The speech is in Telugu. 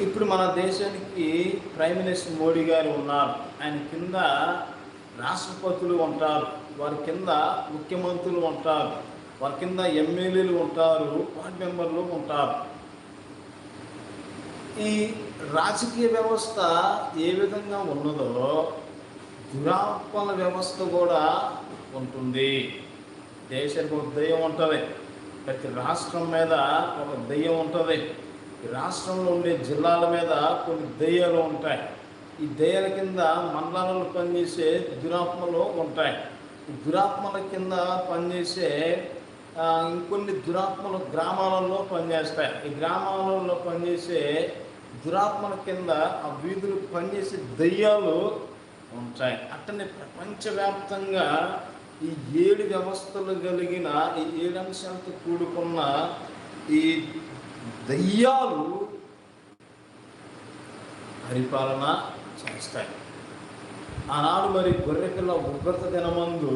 ఇప్పుడు మన దేశానికి ప్రైమ్ మినిస్టర్ మోడీ గారు ఉన్నారు. ఆయన కింద రాష్ట్రపతులు ఉంటారు, వారి కింద ముఖ్యమంత్రులు ఉంటారు, వారి కింద ఎమ్మెల్యేలు ఉంటారు, వార్డ్ మెంబర్లు ఉంటారు. ఈ రాజకీయ వ్యవస్థ ఏ విధంగా ఉన్నదో దురాత్మల వ్యవస్థ కూడా ఉంటుంది. దేశానికి ఒక దెయ్యం ఉంటుంది, ప్రతి రాష్ట్రం మీద ఒక దెయ్యం ఉంటుంది. ఈ రాష్ట్రంలో ఉండే జిల్లాల మీద కొన్ని దెయ్యాలు ఉంటాయి. ఈ దెయ్యాల కింద మండలాలలో పనిచేసే దురాత్మలు ఉంటాయి. ఈ దురాత్మల కింద పనిచేసే ఇంకొన్ని దురాత్మలు గ్రామాలలో పనిచేస్తాయి. ఈ గ్రామాలలో పనిచేసే దురాత్మల కింద ఆ వీధులు పనిచేసే దెయ్యాలు ఉంటాయి. అట్టనే ప్రపంచవ్యాప్తంగా ఈ 7 వ్యవస్థలు కలిగిన ఈ 7 అంశాలతో కూడుకున్న ఈ దెయ్యాలు పరిపాలన చేస్తాయి. ఆనాడు మరి గొర్రెపిల్ల ఉగ్రత దినమందు